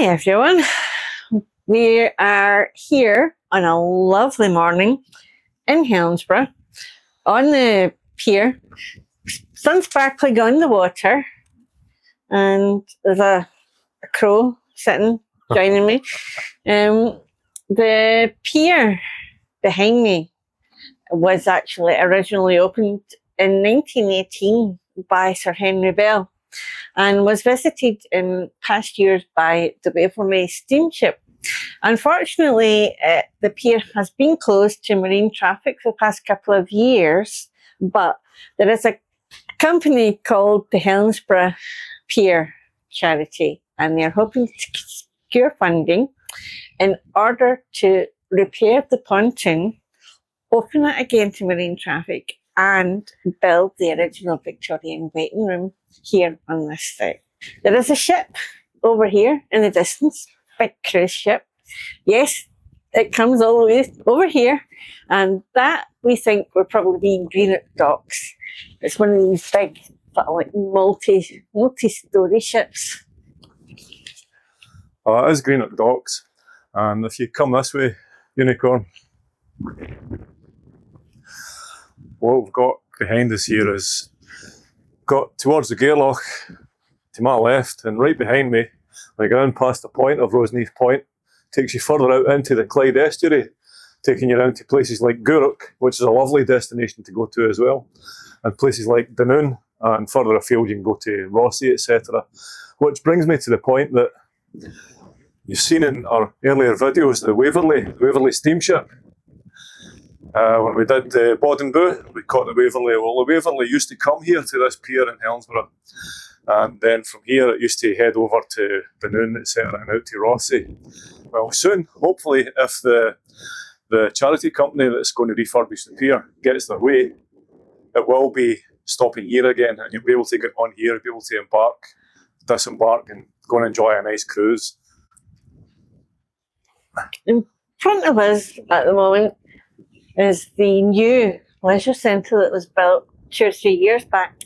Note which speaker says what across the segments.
Speaker 1: Hi everyone, we are here on a lovely morning in Helensburgh on the pier. Sun sparkling on the water, and there's a crow sitting joining me. The pier behind me was actually originally opened in 1918 by Sir Henry Bell, and was visited in past years by the Waterfront steamship. Unfortunately, the pier has been closed to marine traffic for the past couple of years, but there is a company called the Helensburgh Pier charity, and they're hoping to secure funding in order to repair the pontoon, open it again to marine traffic, and build the original Victorian waiting room here on this site. There is a ship over here in the distance, big cruise ship. Yes, it comes all the way over here, and that we think will probably be in Greenock Docks. It's one of these big, sort of like multi-story ships.
Speaker 2: Oh, it is Greenock Docks, and if you come this way, Unicorn, what we've got behind us here is got towards the Gairloch to my left, and right behind me, like around past the point of Roseneath Point, takes you further out into the Clyde estuary, taking you around to places like Gourock, which is a lovely destination to go to as well, and places like Dunoon, and further afield you can go to Rossi, etc. Which brings me to the point that you've seen in our earlier videos, the Waverley steamship. When we did Bod and Bute, we caught the Waverley. Well, the Waverley used to come here to this pier in Helensburgh, and then from here it used to head over to Dunoon, etc., and out to Rossi. Well, soon, hopefully, if the charity company that's going to refurbish the pier gets their way, it will be stopping here again, and you'll be able to get on here, be able to disembark, and go and enjoy a nice cruise.
Speaker 1: In front of us at the moment is the new leisure centre that was built 2 or 3 years back.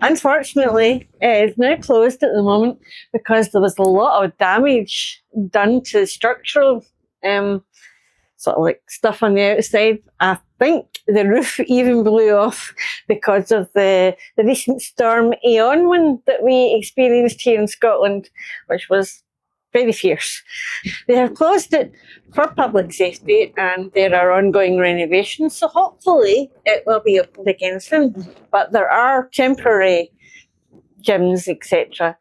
Speaker 1: Unfortunately, it is now closed at the moment because there was a lot of damage done to the structural sort of like stuff on the outside. I think the roof even blew off because of the recent storm Aeon one that we experienced here in Scotland, which was very fierce. They have closed it for public safety, and there are ongoing renovations, so hopefully it will be opened again soon. But there are temporary gyms, etc.,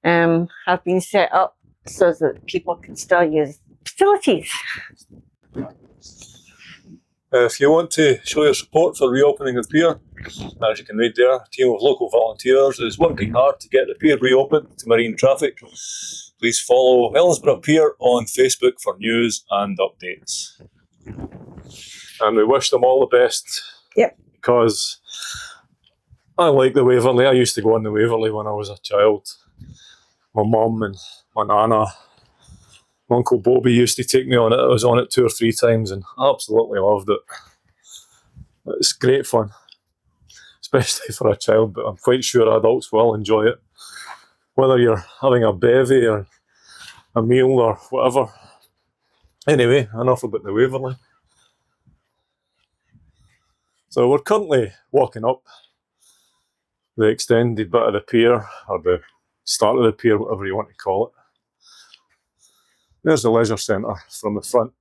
Speaker 1: have been set up so that people can still use facilities.
Speaker 2: If you want to show your support for reopening the pier, as you can read there, a team of local volunteers is working hard to get the pier reopened to marine traffic. Please follow Helensburgh Pier on Facebook for news and updates. And we wish them all the best.
Speaker 1: Yep.
Speaker 2: Because I like the Waverley. I used to go on the Waverley when I was a child. My mum and my nana, my Uncle Bobby used to take me on it. I was on it 2 or 3 times and absolutely loved it. It's great fun, especially for a child, but I'm quite sure adults will enjoy it. Whether you're having a bevy or a meal or whatever. Anyway, enough about the Waverley. So we're currently walking up the extended bit of the pier, or the start of the pier, whatever you want to call it. There's the leisure centre from the front.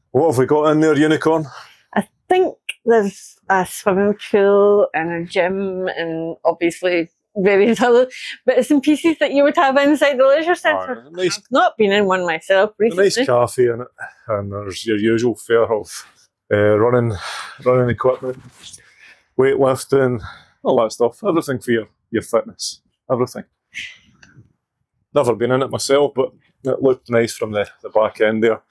Speaker 2: What have we got in there, Unicorn?
Speaker 1: I think there's a swimming pool and a gym, and obviously various other bits and pieces that you would have inside the leisure centre.
Speaker 2: Nice,
Speaker 1: I've not been in one myself recently.
Speaker 2: A nice cafe in it, and there's your usual fare of running equipment, weightlifting, all that stuff. Everything for your fitness. Everything. Never been in it myself, but it looked nice from the back end there.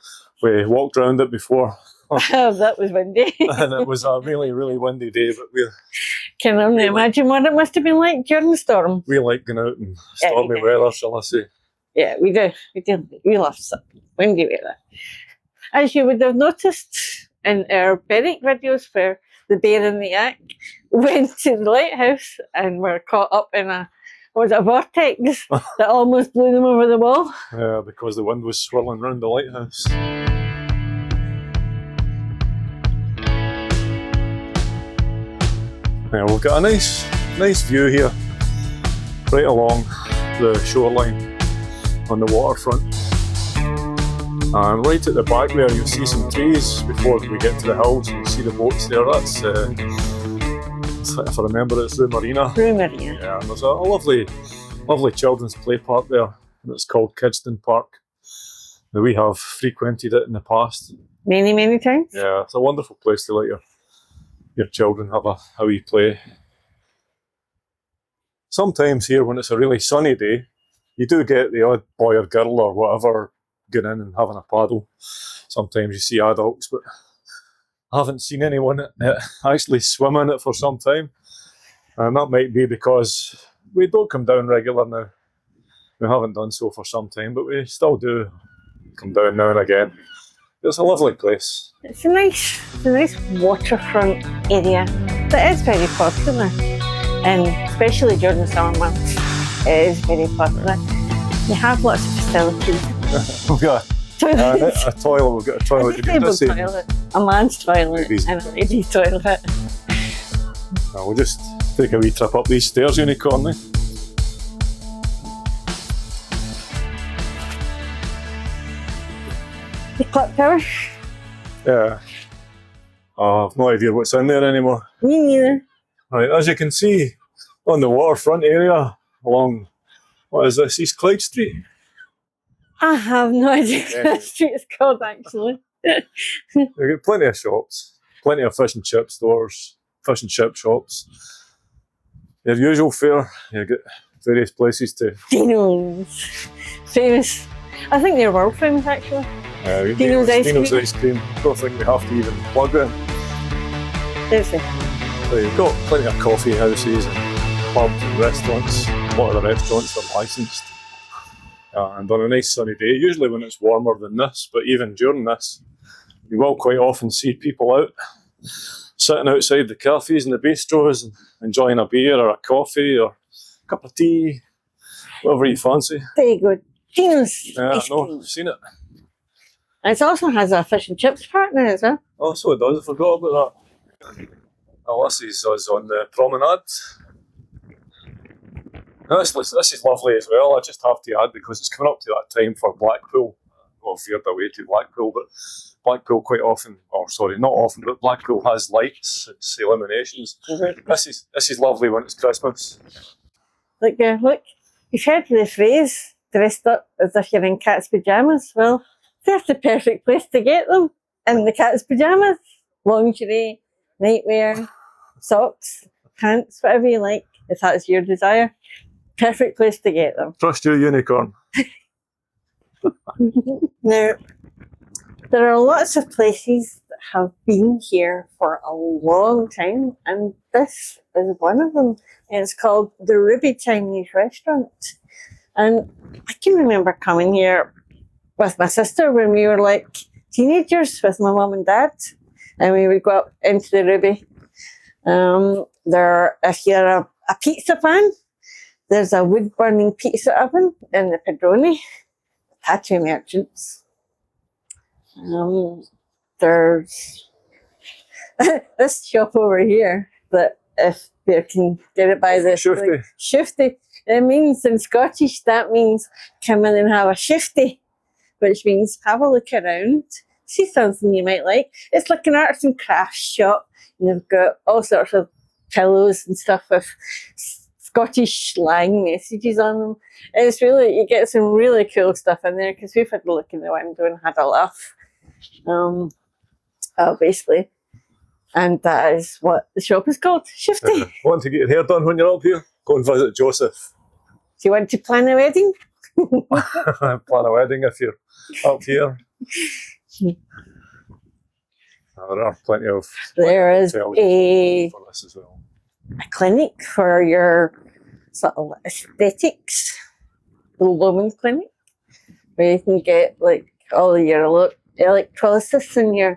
Speaker 2: We walked around it before.
Speaker 1: That was windy.
Speaker 2: And it was a really, really windy day, but we
Speaker 1: can only imagine what it must have been like during the storm.
Speaker 2: We like going out in stormy weather, shall I say.
Speaker 1: Yeah, we do. We love windy weather. As you would have noticed in our Berwick videos where the bear and the yak went to the lighthouse and were caught up in a Was it a vortex that almost blew them over the wall?
Speaker 2: Yeah, because the wind was swirling round the lighthouse. Yeah, we've got a nice view here, right along the shoreline on the waterfront. And right at the back there, you'll see some trees before we get to the hills, and you see the boats there. That's, if I remember, it's the marina.
Speaker 1: Rue Marina.
Speaker 2: Yeah, and there's a lovely children's play park there. It's called Kidston Park. Now, we have frequented it in the past.
Speaker 1: Many times.
Speaker 2: Yeah, it's a wonderful place to let your children have a wee play. Sometimes here, when it's a really sunny day, you do get the odd boy or girl or whatever going in and having a paddle. Sometimes you see adults, but I haven't seen anyone actually swim in it for some time. And that might be because we don't come down regular now. We haven't done so for some time, but we still do come down now and again. It's a lovely place.
Speaker 1: It's a nice waterfront area that is very popular, and especially during the summer months, it is very popular. You have lots of facilities.
Speaker 2: We've got a toilet. We've got a toilet.
Speaker 1: A disabled toilet, a man's toilet, and a lady's toilet.
Speaker 2: We'll just take a wee trip up these stairs, Unicorn.
Speaker 1: The clock tower?
Speaker 2: Yeah. Oh, I've no idea what's in there anymore.
Speaker 1: Me neither.
Speaker 2: Right, as you can see on the waterfront area along, what is this, East Clyde Street?
Speaker 1: I have no idea what that street is called, actually.
Speaker 2: We've got plenty of shops, plenty of fish and chip stores, fish and chip shops. Your usual fare, you get various places to...
Speaker 1: Dino's. Famous. I think they're world famous, actually. Dino's ice cream.
Speaker 2: Don't think we have to even plug them.
Speaker 1: There's it.
Speaker 2: So you've got plenty of coffee houses and pubs and restaurants. A lot of the restaurants are licensed. And on a nice sunny day, usually when it's warmer than this, but even during this, you will quite often see people out sitting outside the cafes and the bistros and enjoying a beer or a coffee or a cup of tea, whatever you fancy.
Speaker 1: There you go. Dino's.
Speaker 2: Yeah, no, I've seen it.
Speaker 1: And it also has a fish and chips partner as well.
Speaker 2: Oh, so it does. I forgot about that. Oh, this is us on the promenade. This is lovely as well. I just have to add, because it's coming up to that time for Blackpool. Well, I've veered away to Blackpool, but Blackpool quite often, or sorry, not often, but Blackpool has lights, it's illuminations.
Speaker 1: Mm-hmm.
Speaker 2: This is lovely when it's Christmas.
Speaker 1: Look, you've heard the phrase, dressed up as if you're in cat's pyjamas. Well, that's the perfect place to get them, in the cat's pyjamas. Lingerie, nightwear, socks, pants, whatever you like, if that's your desire. Perfect place to get them.
Speaker 2: Trust you, Unicorn.
Speaker 1: Now, there are lots of places that have been here for a long time, and this is one of them. And it's called the Ruby Chinese Restaurant. And I can remember coming here with my sister when we were like teenagers with my mum and dad, and we would go up into the Ruby. If you're a pizza fan, there's a wood-burning pizza oven in the Padrone. Tattoo merchants. There's this shop over here that, if you can get it by the shifty. It means in Scottish, that means come in and have a shifty, which means have a look around, see something you might like. It's like an arts and crafts shop, and they've got all sorts of pillows and stuff with Scottish slang messages on them. It's really, you get some really cool stuff in there, because we've had a look in the window and had a laugh, obviously. And that is what the shop is called, Shifty.
Speaker 2: Want to get your hair done when you're up here? Go and visit Joseph.
Speaker 1: Do you want to plan a wedding?
Speaker 2: Plan a wedding if you're up here. There are plenty of...
Speaker 1: There is
Speaker 2: for this as well.
Speaker 1: A clinic for your sort of aesthetics, the women's clinic, where you can get like all your electrolysis and your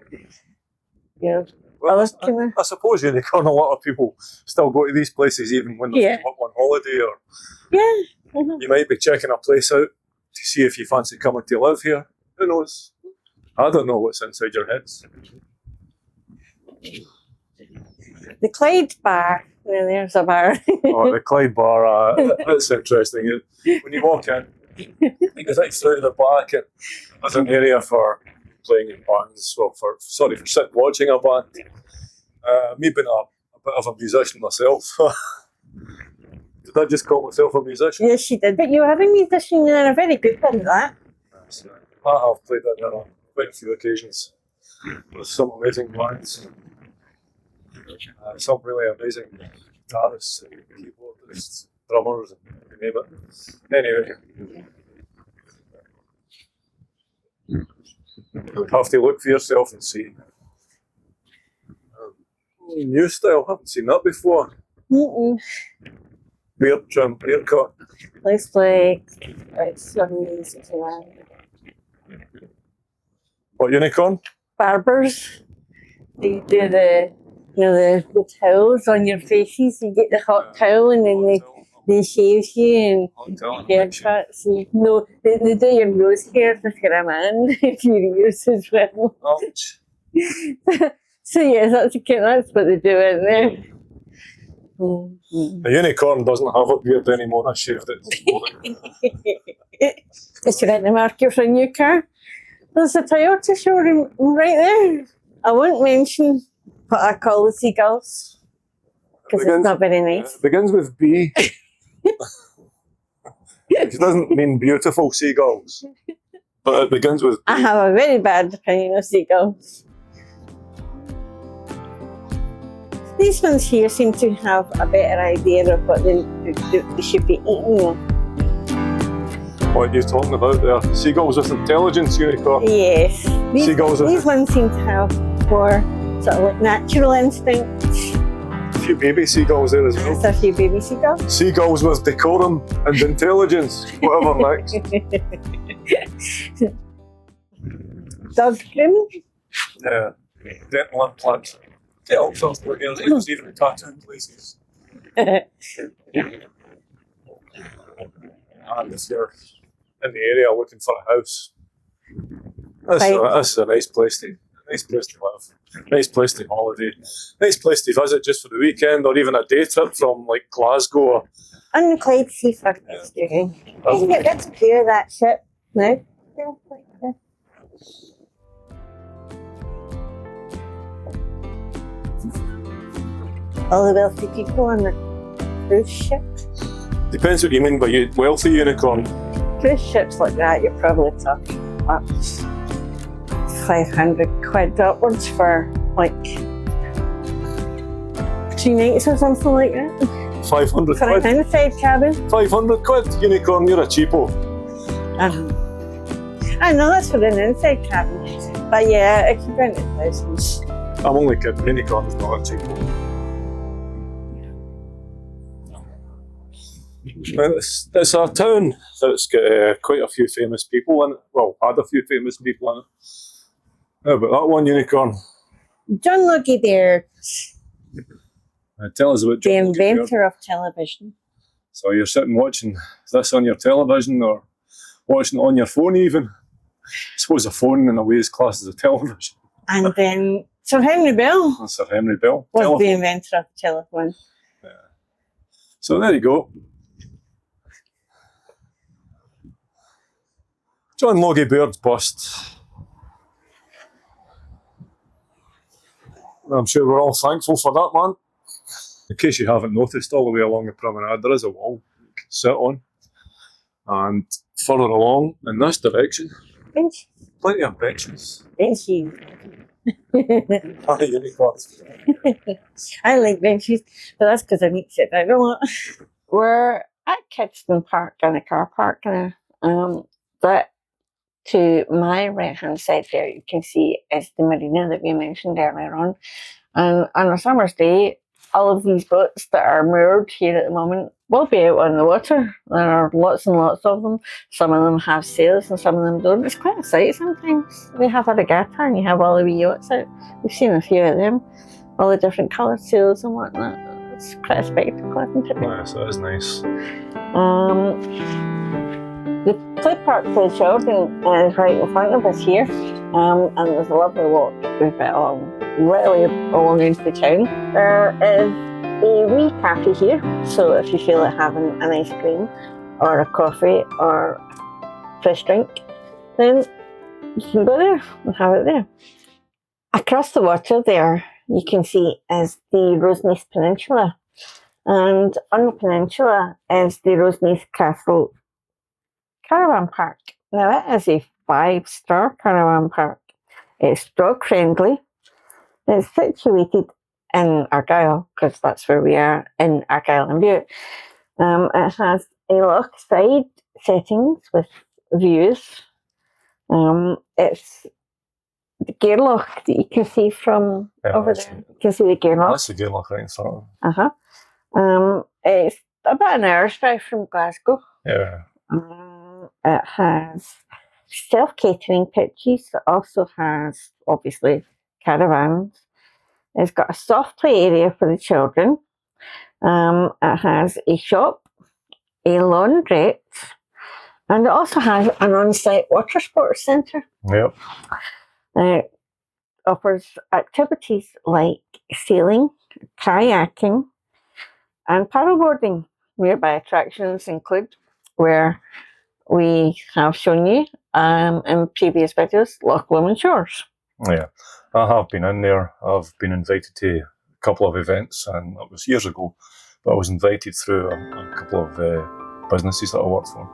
Speaker 2: Well,
Speaker 1: I kind of,
Speaker 2: I suppose unicorn. A lot of people still go to these places even when they're up on holiday, or you might be checking a place out to see if you fancy coming to live here. Who knows? I don't know what's inside your heads.
Speaker 1: the Clyde bar. Yeah, there's a bar.
Speaker 2: Oh, the Clyde bar. That's interesting. When you walk in, you go right through the back, and there's an area for playing in bands. Well, for sitting watching a band. Me being a bit of a musician myself. Did I just call myself a musician?
Speaker 1: Yes, she did. But you are a musician and a very good one at that.
Speaker 2: Yes, I have played that on quite a few occasions with some amazing bands. Some really amazing guitarists, keyboardists, drummers, and you name it. Anyway, you'd have to look for yourself and see. New style, haven't seen that before. Beard trim, haircut.
Speaker 1: Looks like it's amazing.
Speaker 2: What, unicorn?
Speaker 1: Barbers, they do the towels on your faces. You get the hot towel and then they shave you and haircuts. No, they do your nose hair if you're a man, if you're yours as well.
Speaker 2: Ouch.
Speaker 1: So yes, that's what they do in there.
Speaker 2: A unicorn doesn't have a beard anymore. I shaved it.
Speaker 1: Is you're in the market for a new car? There's a Toyota showroom right there. I won't mention what I call the seagulls because it's not very nice.
Speaker 2: It begins with B. It doesn't mean beautiful seagulls, but it begins with B.
Speaker 1: I have a very bad opinion of seagulls. These ones here seem to have a better idea of what they should be eating.
Speaker 2: What are you talking about there? Seagulls with intelligence, unicorn?
Speaker 1: Yes. These ones seem to have more sort of like natural instincts.
Speaker 2: A few baby seagulls there as well.
Speaker 1: There's a few baby seagulls.
Speaker 2: Seagulls with decorum and intelligence. Whatever next.
Speaker 1: Dog grooming?
Speaker 2: Yeah. Dental implants. Dental software here. There's even tattoo places. And if you're in the area looking for a house, that's a nice place to live, nice place to holiday, nice place to visit just for the weekend, or even a day trip from like Glasgow. Or,
Speaker 1: and the Clyde Seaford is doing. Let's clear that ship now. All the wealthy people on the cruise ship.
Speaker 2: Depends what you mean by wealthy, unicorn.
Speaker 1: Cruise ships like that, you're probably talking about 500 quid upwards for like 2 nights or something like that.
Speaker 2: 500
Speaker 1: for
Speaker 2: quid?
Speaker 1: an inside cabin.
Speaker 2: 500 quid? Unicorn, you're a cheapo.
Speaker 1: I know that's for an inside cabin. But yeah, it can go into thousands.
Speaker 2: I'm only kidding, unicorn's not a cheapo. It's a town that's got quite a few famous people in it. Well, had a few famous people in it. How about that one, unicorn?
Speaker 1: John Logie Baird.
Speaker 2: Tell us about John
Speaker 1: The inventor of television.
Speaker 2: So you're sitting watching this on your television, or watching it on your phone even. I suppose a phone in a way is classed as a television.
Speaker 1: And then Sir Henry Bell.
Speaker 2: And Sir Henry Bell.
Speaker 1: Was the inventor of the telephone.
Speaker 2: Yeah. So there you go. John Logie Baird's bust. I'm sure we're all thankful for that, man. In case you haven't noticed, all the way along the promenade there is a wall you can sit on. And further along in this direction,
Speaker 1: bench.
Speaker 2: Plenty of benches.
Speaker 1: Benches.
Speaker 2: Unicorns.
Speaker 1: I like benches, but that's because I need to sit down a lot. We're at Kidston Park in a car park now. But to my right hand side there, you can see is the marina that we mentioned earlier on. And on a summer's day, all of these boats that are moored here at the moment will be out on the water. There are lots and lots of them. Some of them have sails and some of them don't. It's quite a sight sometimes. We have a regatta and you have all the wee yachts out. We've seen a few of them, all the different coloured sails and whatnot. It's quite a spectacle, isn't it?
Speaker 2: Yes, it is nice.
Speaker 1: The play park for the children is right in front of us here, and there's a lovely walk with it really along into the town. There is a wee cafe here, so if you feel like having an ice cream or a coffee or fresh drink, then you can go there and have it there. Across the water there, you can see is the Roseneath Peninsula, and on the peninsula is the Roseneath Castle Caravan Park. Now it is a 5-star caravan park. It's dog friendly. It's situated in Argyll, because that's where we are, in Argyll and Bute. It has a lochside settings with views. It's the Gairloch that you can see from over there. You can see the Gairloch.
Speaker 2: That's the Gairloch right in front of them.
Speaker 1: It's about an hour's drive from Glasgow.
Speaker 2: Yeah.
Speaker 1: It has self-catering pitches. It also has, obviously, caravans. It's got a soft play area for the children. It has a shop, a laundrette, and it also has an on-site water sports centre.
Speaker 2: Yep.
Speaker 1: It offers activities like sailing, kayaking, and paddleboarding. Nearby attractions include where we have shown you in previous videos, Loch Lomond Shores.
Speaker 2: Yeah, I have been in there. I've been invited to a couple of events, and it was years ago, but I was invited through a couple of businesses that I worked for.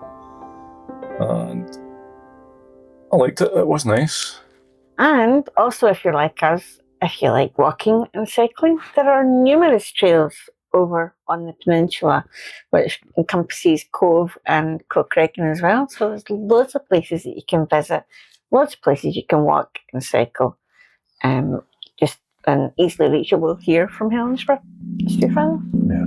Speaker 2: And I liked it, it was nice.
Speaker 1: And also, if you're like us, if you like walking and cycling, there are numerous trails over on the peninsula, which encompasses Cove and Kilcreggan as well. So there's loads of places that you can visit, lots of places you can walk and cycle, just and easily reachable here from Helensburgh. Straight further.
Speaker 2: Yeah.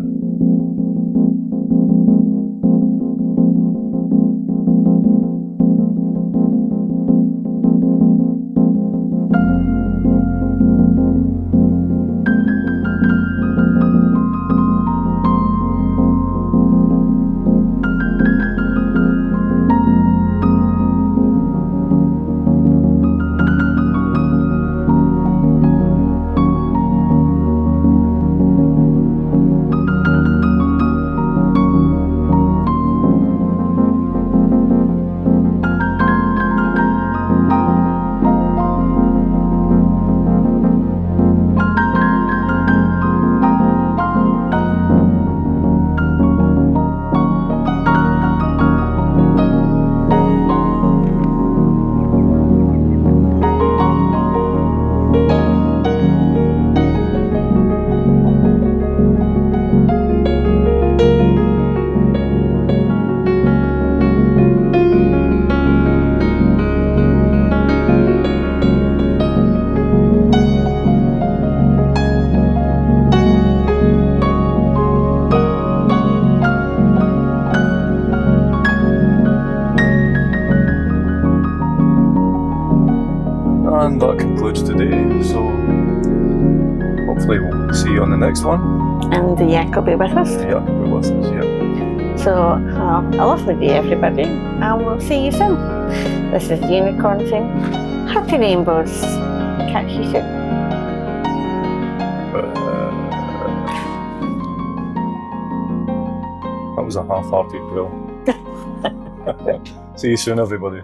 Speaker 2: And that concludes today, so hopefully we'll see you on the next one.
Speaker 1: And the yak will be with us.
Speaker 2: Yeah, be with us, yeah.
Speaker 1: So have a lovely day, everybody, and we'll see you soon. This is Unicorn saying happy rainbows. Catch you soon.
Speaker 2: That was a half-hearted drill. See you soon, everybody.